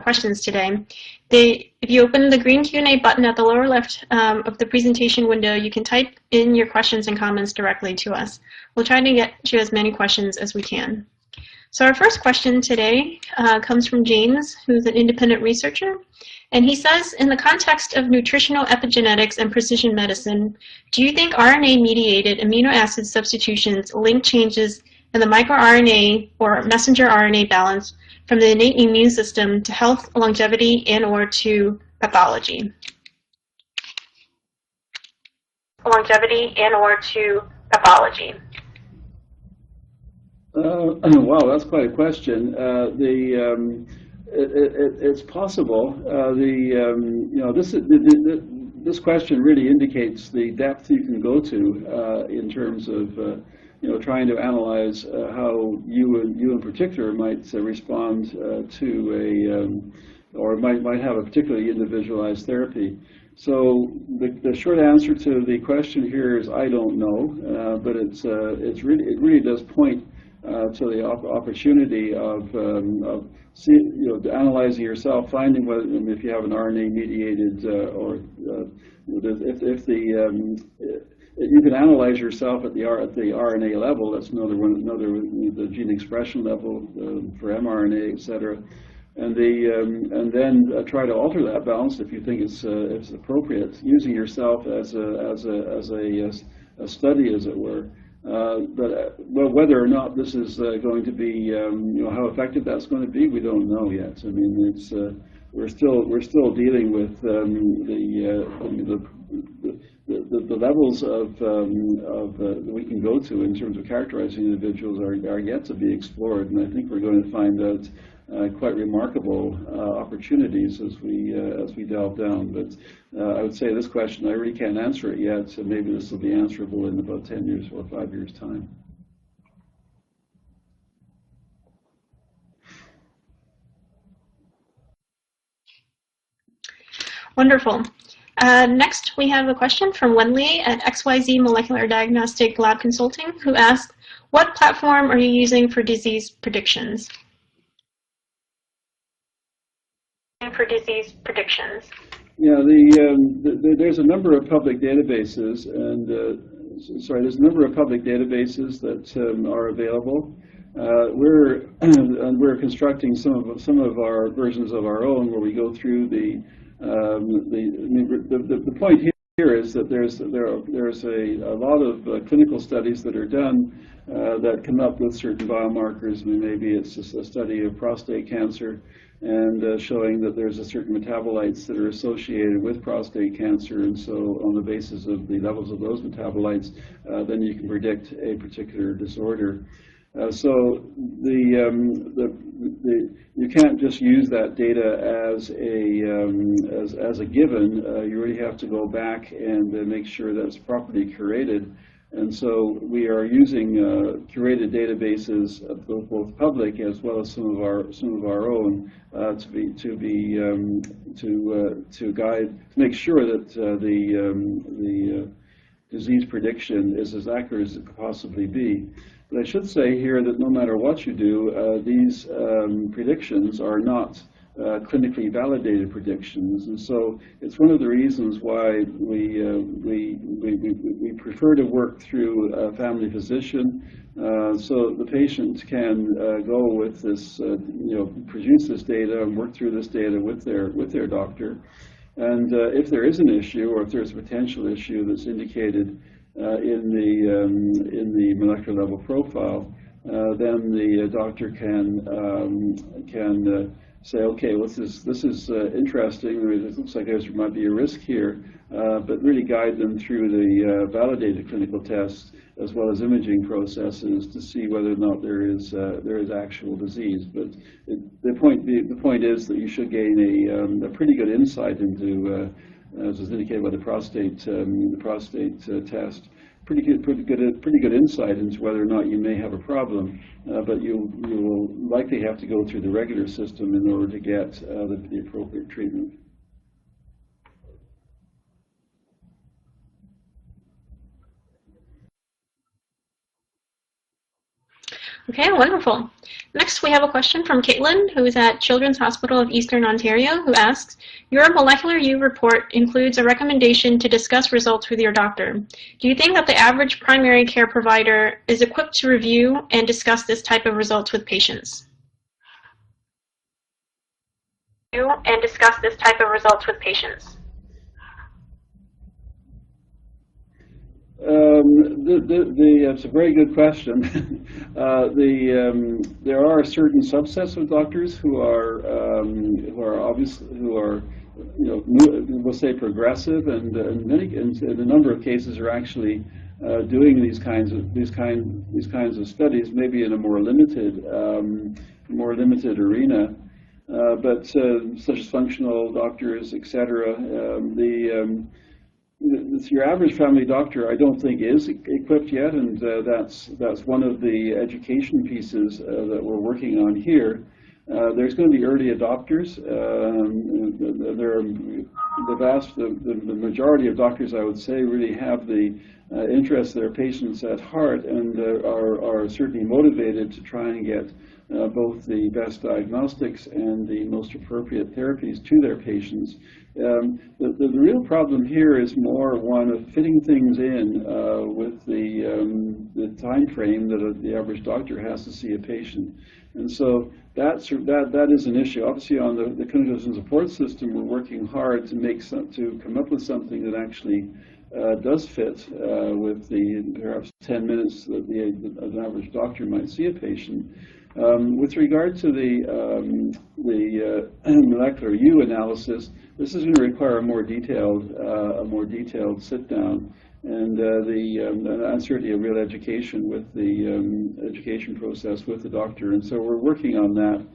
questions today. If you open the green Q&A button at the lower left of the presentation window, you can type in your questions and comments directly to us. We'll try to get to as many questions as we can. So our first question today comes from James, who's an independent researcher. And he says, in the context of nutritional epigenetics and precision medicine, do you think RNA-mediated amino acid substitutions link changes in the microRNA or messenger RNA balance from the innate immune system to health, longevity, and/or to pathology? Longevity and/or to pathology. Wow, that's quite a question. It's possible. This question really indicates the depth you can go to in terms of trying to analyze how you in particular might respond to or might have a particularly individualized therapy. So the short answer to the question here is I don't know, but it really does point to the opportunity of analyzing yourself, finding whether if you have an RNA-mediated or if you can analyze yourself at the RNA level. That's the gene expression level for mRNA, etc. And then try to alter that balance if you think it's appropriate, using yourself as a study, as it were. But whether or not this is going to be, how effective that's going to be, we don't know yet. I mean, it's we're still dealing with the levels that we can go to in terms of characterizing individuals are yet to be explored, and I think we're going to find out quite remarkable opportunities as we delve down. But I would say this question, I really can't answer it yet, so maybe this will be answerable in about 10 years or 5 years' time. Wonderful. Next, we have a question from Wenli at XYZ Molecular Diagnostic Lab Consulting, who asks, what platform are you using for disease predictions? Yeah, there's a number of public databases, and there's a number of public databases that are available. We're constructing some of our versions of our own, where we go through the point here here is that there's a lot of clinical studies that are done that come up with certain biomarkers. I mean, maybe it's just a study of prostate cancer and showing that there's a certain metabolites that are associated with prostate cancer, and so on the basis of the levels of those metabolites, then you can predict a particular disorder. So you can't just use that data as a given. You really have to go back and make sure that it's properly curated. And so we are using curated databases, both public as well as some of our own, to make sure that the disease prediction is as accurate as it could possibly be. But I should say here that no matter what you do, these predictions are not clinically validated predictions, and so it's one of the reasons why we prefer to work through a family physician, so the patient can go with this, produce this data and work through this data with their doctor, and if there is an issue or if there's a potential issue that's indicated in the molecular level profile, then the doctor can say, okay, well, this is interesting. It looks like there might be a risk here, but really guide them through the validated clinical tests as well as imaging processes to see whether or not there is actual disease. But the point is that you should gain a pretty good insight into, as was indicated by the prostate test. Pretty good insight into whether or not you may have a problem, but you will likely have to go through the regular system in order to get the appropriate treatment. Okay, wonderful. Next, we have a question from Caitlin, who is at Children's Hospital of Eastern Ontario, who asks, your Molecular U report includes a recommendation to discuss results with your doctor. Do you think that the average primary care provider is equipped to review and discuss this type of results with patients? And discuss this type of results with patients. It's a very good question. There are certain subsets of doctors who are we'll say progressive, and in a number of cases are actually doing these kinds of studies, maybe in a more limited arena. But such as functional doctors, etc. Your average family doctor, I don't think, is equipped yet, and that's one of the education pieces that we're working on here. There's going to be early adopters. The majority of doctors, I would say, really have the interest of their patients at heart, and are certainly motivated to try and get both the best diagnostics and the most appropriate therapies to their patients. The real problem here is more one of fitting things in with the time frame that the average doctor has to see a patient. And so that is an issue. Obviously, on the clinical support system, we're working hard to come up with something that actually does fit with the perhaps 10 minutes that an average doctor might see a patient. With regard to the molecular U analysis, this is going to require a more detailed sit down, and certainly a real education with the education process with the doctor. And so we're working on that,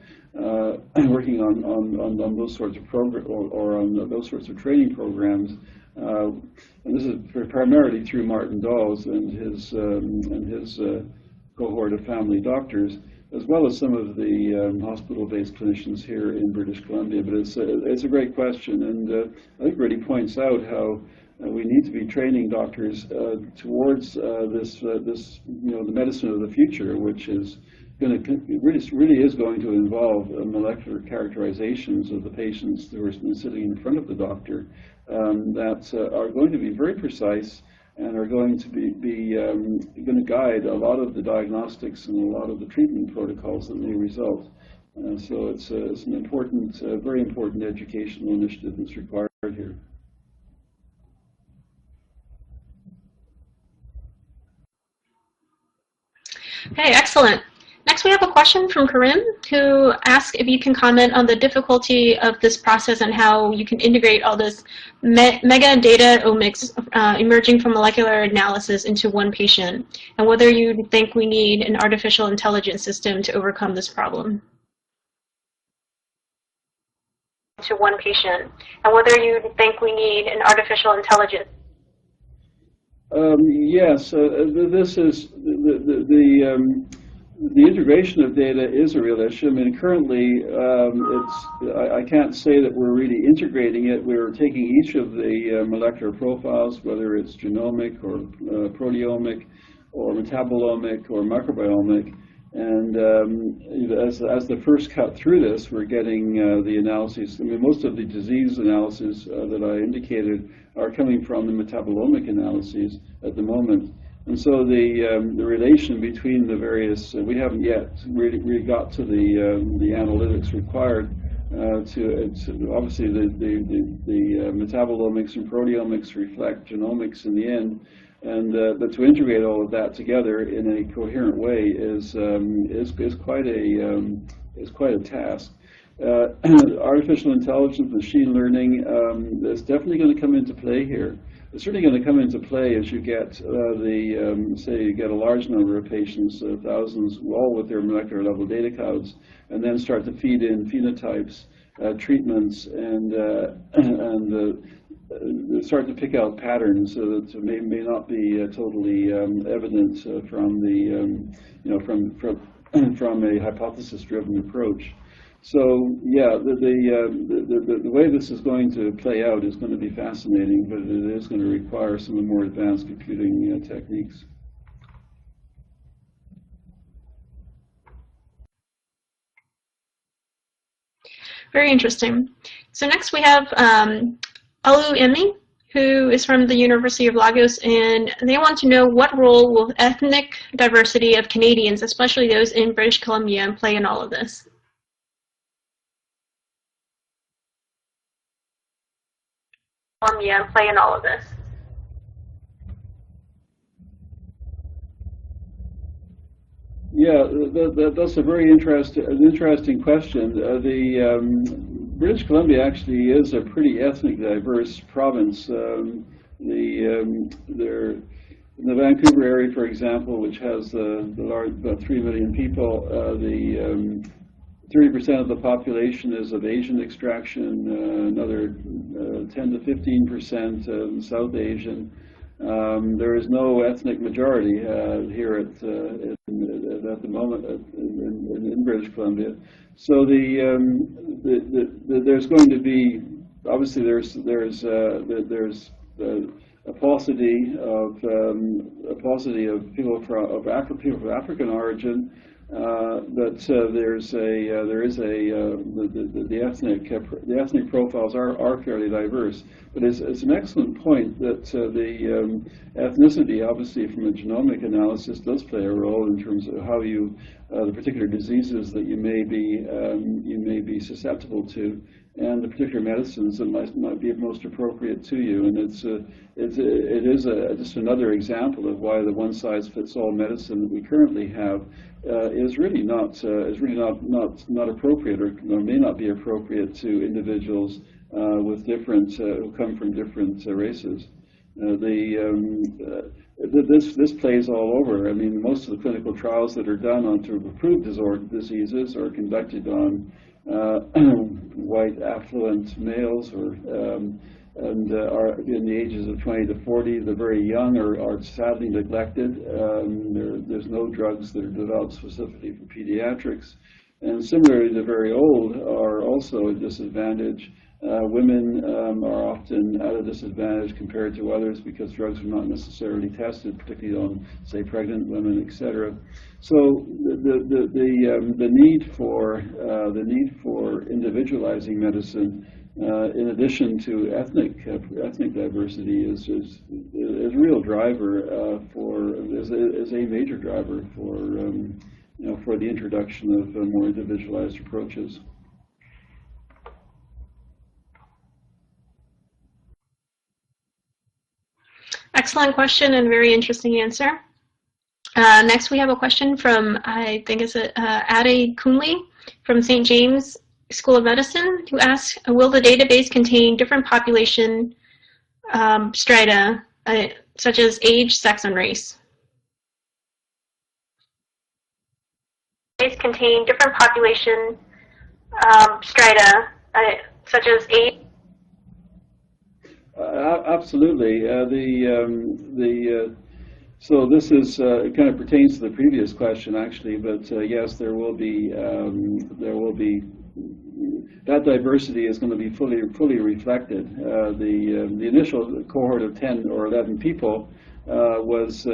working on those sorts of programs or on those sorts of training programs. And this is primarily through Martin Dawes and his cohort of family doctors, as well as some of the hospital-based clinicians here in British Columbia. But it's a great question, and I think it really points out how we need to be training doctors towards the medicine of the future, which is really is going to involve molecular characterizations of the patients who are sitting in front of the doctor that are going to be very precise and are going to going to guide a lot of the diagnostics and a lot of the treatment protocols that may result. So it's an important, very important educational initiative that's required here. Okay, excellent. Next, we have a question from Karim, who asks if you can comment on the difficulty of this process and how you can integrate all this mega data omics emerging from molecular analysis into one patient, and whether you think we need an artificial intelligence system to overcome this problem. To one patient, and whether you think we need an artificial intelligence. Yes, this is the integration of data is a real issue. I mean, currently, I can't say that we're really integrating it. We're taking each of the molecular profiles, whether it's genomic or proteomic or metabolomic or microbiomic, and as the first cut through this, we're getting the analyses. I mean, most of the disease analyses that I indicated are coming from the metabolomic analyses at the moment. And so the relation between the various, we haven't yet really got to the analytics required to obviously the metabolomics and proteomics reflect genomics in the end, and but to integrate all of that together in a coherent way is quite a task. Artificial intelligence, machine learning is definitely going to come into play here. It's certainly going to come into play as you get say you get a large number of patients, thousands, all with their molecular level data clouds, and then start to feed in phenotypes, treatments, and start to pick out patterns that may not be totally evident from from a hypothesis-driven approach. So yeah, the way this is going to play out is going to be fascinating, but it is going to require some more advanced computing techniques. Very interesting. So next we have Alu Emi, who is from the University of Lagos, and they want to know what role will ethnic diversity of Canadians, especially those in British Columbia, play in all of this? Play in all of this. Yeah, that's a very interesting question. British Columbia actually is a pretty ethnic diverse province. In the Vancouver area, for example, which has about 3 million people, 30% of the population is of Asian extraction, another 10 to 15% South Asian. There is no ethnic majority here at the moment in British Columbia. So there's going to be, obviously there's a paucity of people of African origin. But the ethnic profiles are fairly diverse. But it's an excellent point that the ethnicity, obviously from a genomic analysis, does play a role in terms of how you the particular diseases that you may be susceptible to, and the particular medicines that might be most appropriate to you. And it is just another example of why the one-size-fits-all medicine that we currently have is really not appropriate, or may not be appropriate to individuals with different who come from different races. This plays all over. I mean, most of the clinical trials that are done on to approve diseases are conducted on white affluent males, and are in the ages of 20 to 40. The very young are sadly neglected. There's no drugs that are developed specifically for pediatrics. And similarly, the very old are also at disadvantage. Women are often at a disadvantage compared to others because drugs are not necessarily tested, particularly on, say, pregnant women, etc. So the need for individualizing medicine, in addition to ethnic diversity, is a real driver is a major driver for the introduction of more individualized approaches. Excellent question and very interesting answer. Next, we have a question from, I think it's Ade Kunli from St. James School of Medicine, who asks, will the database contain different population strata, such as age, sex, and race? Contain different population strata, such as age. Absolutely. So this is it kind of pertains to the previous question, actually. But yes, there will be that diversity is going to be fully reflected. The initial cohort of 10 or 11 people was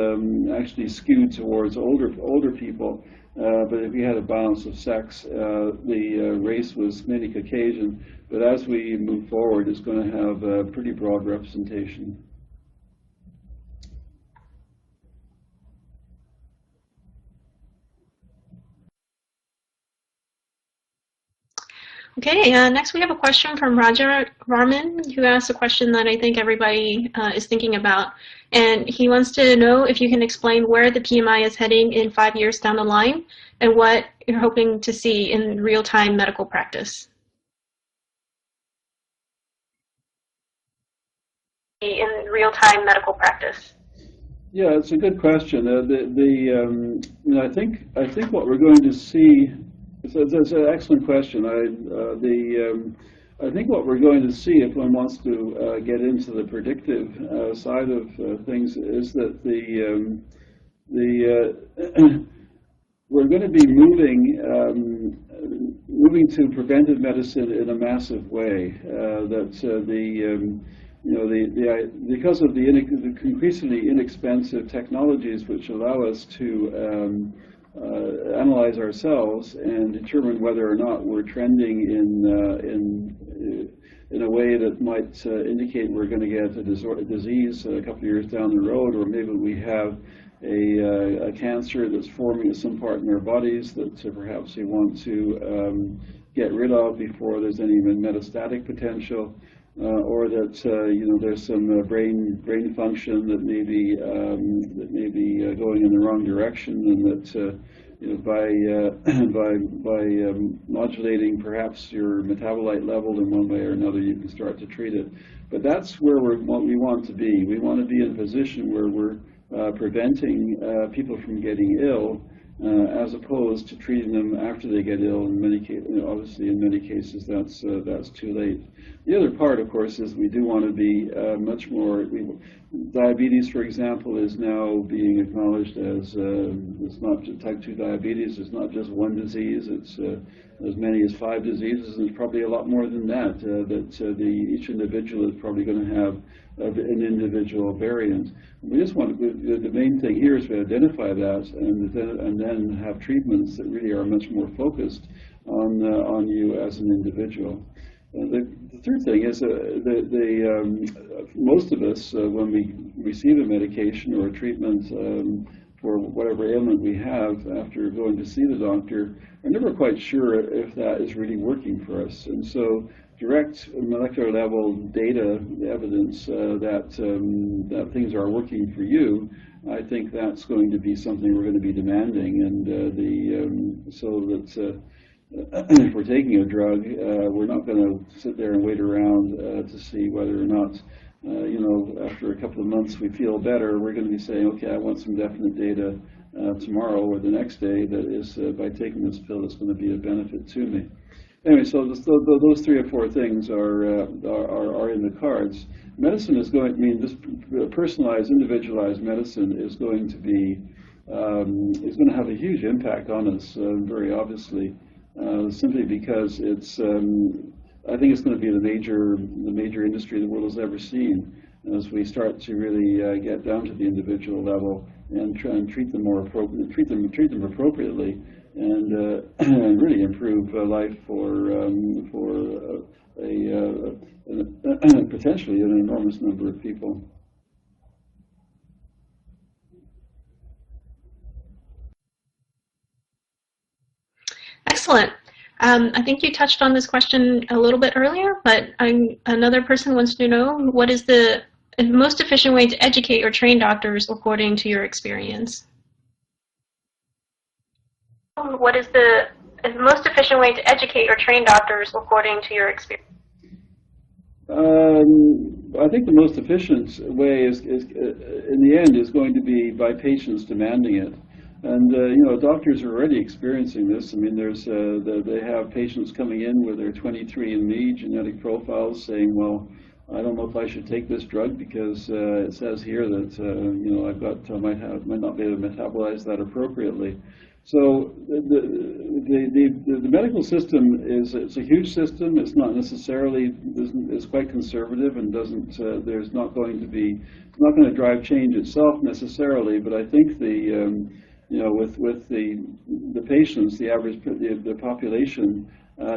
actually skewed towards older people. But if we had a balance of sex, the race was mainly Caucasian. But as we move forward, it's going to have a pretty broad representation. Okay, next we have a question from Roger Varman, who asks a question that I think everybody is thinking about. And he wants to know if you can explain where the PMI is heading in 5 years down the line and what you're hoping to see in real-time medical practice. In real-time medical practice. Yeah, it's a good question. I think what we're going to see. It's an excellent question. I think what we're going to see, if one wants to get into the predictive side of things, is that we're going to be moving to preventive medicine in a massive way. Because of the increasingly inexpensive technologies which allow us to analyze ourselves and determine whether or not we're trending in a way that might indicate we're going to get a disease a couple of years down the road, or maybe we have a cancer that's forming at some part in our bodies that perhaps we want to get rid of before there's any metastatic potential. Or that there's some brain function that may be going in the wrong direction, and that by modulating perhaps your metabolite level in one way or another, you can start to treat it. But that's where we want to be. We want to be in a position where we're preventing people from getting ill, as opposed to treating them after they get ill. In many cases, obviously, in many cases, that's too late. The other part, of course, is we do want to be much more. Diabetes, for example, is now being acknowledged as it's not just type 2 diabetes. It's not just one disease. It's as many as 5 diseases, and it's probably a lot more than that. Each individual is probably going to have an individual variant. We just want to, the main thing here is to identify that and then have treatments that really are much more focused on you as an individual. The third thing is most of us, when we receive a medication or a treatment for whatever ailment we have after going to see the doctor, are never quite sure if that is really working for us. And so direct molecular level data evidence that things are working for you, I think that's going to be something we're going to be demanding. And so that if we're taking a drug, we're not going to sit there and wait around to see whether or not, after a couple of months we feel better. We're going to be saying, okay, I want some definite data tomorrow or the next day that is, by taking this pill, it's going to be a benefit to me. Anyway, so those 3 or 4 things are in the cards. Medicine is going. I mean, this personalized, individualized medicine is going to be is going to have a huge impact on us, very obviously, simply because it's. I think it's going to be the major industry the world has ever seen, as we start to really get down to the individual level and try and treat them more appropriately, treat them appropriately, and really improve life for potentially an enormous number of people. Excellent. I think you touched on this question a little bit earlier, but another person wants to know, what is the most efficient way to educate or train doctors according to your experience? What is the most efficient way to educate or train doctors according to your experience? I think the most efficient way is in the end, is going to be by patients demanding it. And you know, doctors are already experiencing this. I mean, they have patients coming in with their 23andMe genetic profiles saying, well, I don't know if I should take this drug because it says here that you know, might not be able to metabolize that appropriately. So the medical system it's a huge system. It's not necessarily, it's quite conservative and doesn't there's not going to be, it's not going to drive change itself necessarily. But I think you know, with the patients, the average the population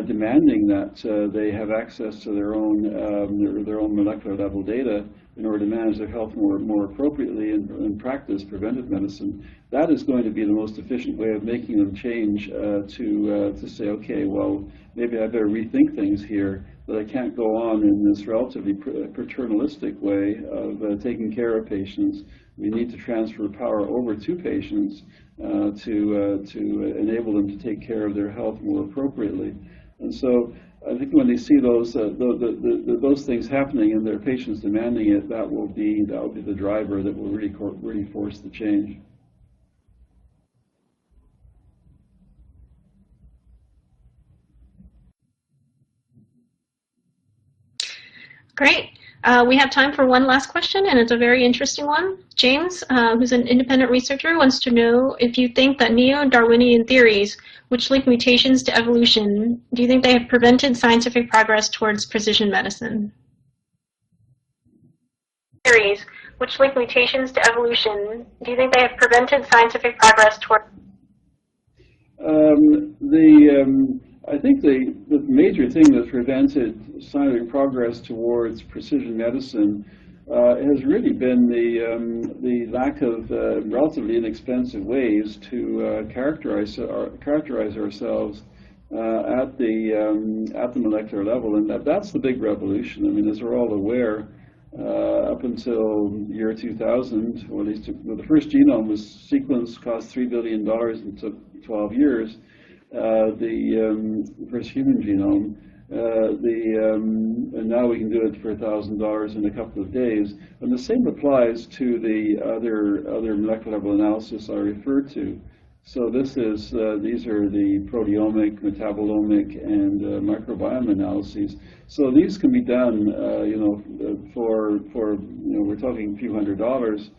demanding that they have access to their own molecular level data in order to manage their health more appropriately and practice preventive medicine, that is going to be the most efficient way of making them change to say, okay, well, maybe I better rethink things here, that I can't go on in this relatively paternalistic way of taking care of patients. We need to transfer power over to patients to enable them to take care of their health more appropriately. And so I think when they see those things happening and their patients demanding it, that will be the driver that will really force the change. Great. We have time for one last question, and it's a very interesting one. James, who's an independent researcher, wants to know if you think that neo-Darwinian theories, which link mutations to evolution, do you think they have prevented scientific progress towards precision medicine? Theories, which link mutations to evolution, do you think they have prevented scientific progress towards? I think the major thing that's prevented scientific progress towards precision medicine has really been the lack of relatively inexpensive ways to characterize ourselves at the molecular level, and that's the big revolution. I mean, as we're all aware, up until year 2000, or at least the first genome was sequenced, cost $3 billion and took 12 years. The first human genome, and now we can do it for $1,000 in a couple of days. And the same applies to the other molecular level analysis I referred to. So this is these are the proteomic, metabolomic, and microbiome analyses. So these can be done, you know, for we're talking a few $100s.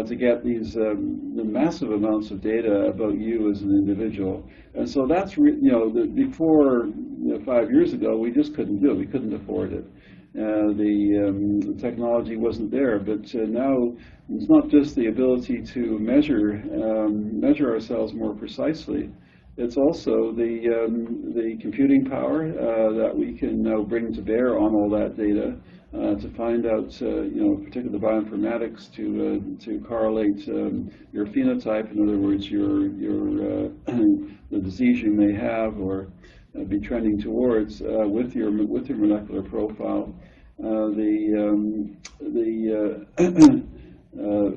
To get these the massive amounts of data about you as an individual. And so that's, before 5 years ago, we just couldn't do it. We couldn't afford it. The technology wasn't there. But now it's not just the ability to measure ourselves more precisely. It's also the computing power that we can now bring to bear on all that data. To find out, particularly the bioinformatics to correlate your phenotype, in other words, the disease you may have or be trending towards with your molecular profile.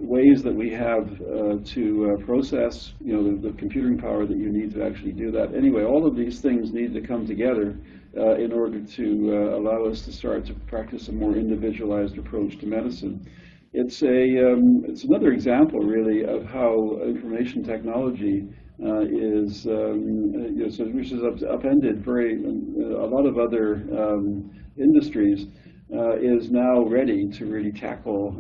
Ways that we have to process, the computing power that you need to actually do that. Anyway, all of these things need to come together in order to allow us to start to practice a more individualized approach to medicine. It's another example, really, of how information technology which has upended a lot of other industries. Is now ready to really tackle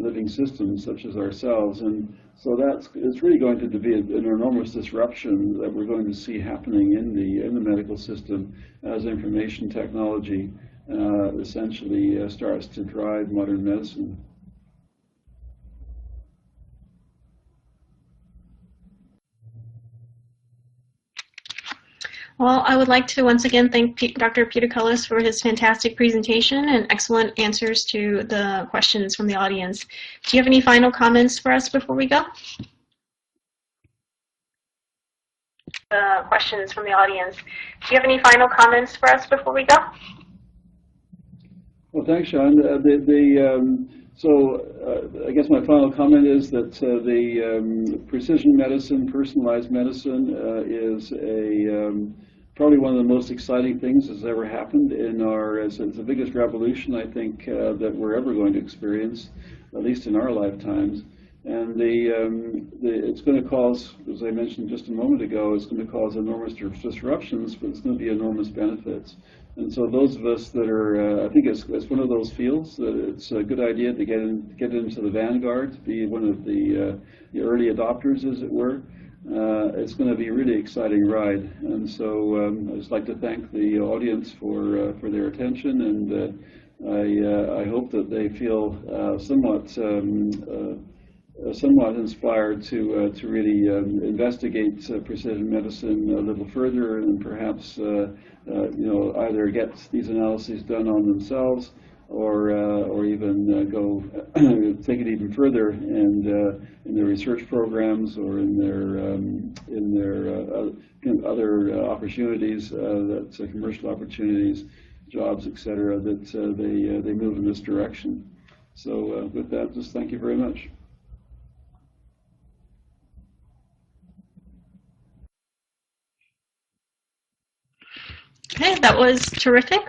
living systems such as ourselves, and so it's really going to be an enormous disruption that we're going to see happening in the medical system as information technology essentially starts to drive modern medicine. Well, I would like to once again thank Dr. Pieter Cullis for his fantastic presentation and excellent answers to the questions from the audience. Do you have any final comments for us before we go? Questions from the audience. Do you have any final comments for us before we go? Well, thanks, Sean. I guess my final comment is that the precision medicine, personalized medicine, is probably one of the most exciting things that's ever happened in it's the biggest revolution, I think, that we're ever going to experience, at least in our lifetimes. And it's going to cause, as I mentioned just a moment ago, it's going to cause enormous disruptions, but it's going to be enormous benefits. And so those of us that are, I think it's one of those fields that it's a good idea to get into the vanguard, to be one of the early adopters, as it were. It's going to be a really exciting ride. And so I'd just like to thank the audience for their attention, and I hope that they feel somewhat inspired to really investigate precision medicine a little further, and perhaps either get these analyses done on themselves, or even go take it even further and in their research programs, or in their other opportunities, commercial opportunities, jobs, etc., that they move in this direction. So with that, just thank you very much. Okay, that was terrific.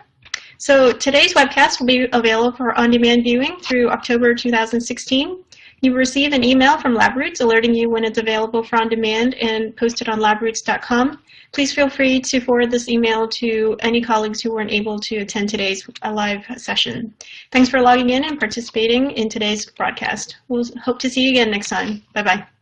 So today's webcast will be available for on-demand viewing through October 2016. You will receive an email from LabRoots alerting you when it's available for on-demand and posted on labroots.com. Please feel free to forward this email to any colleagues who weren't able to attend today's live session. Thanks for logging in and participating in today's broadcast. We'll hope to see you again next time. Bye-bye.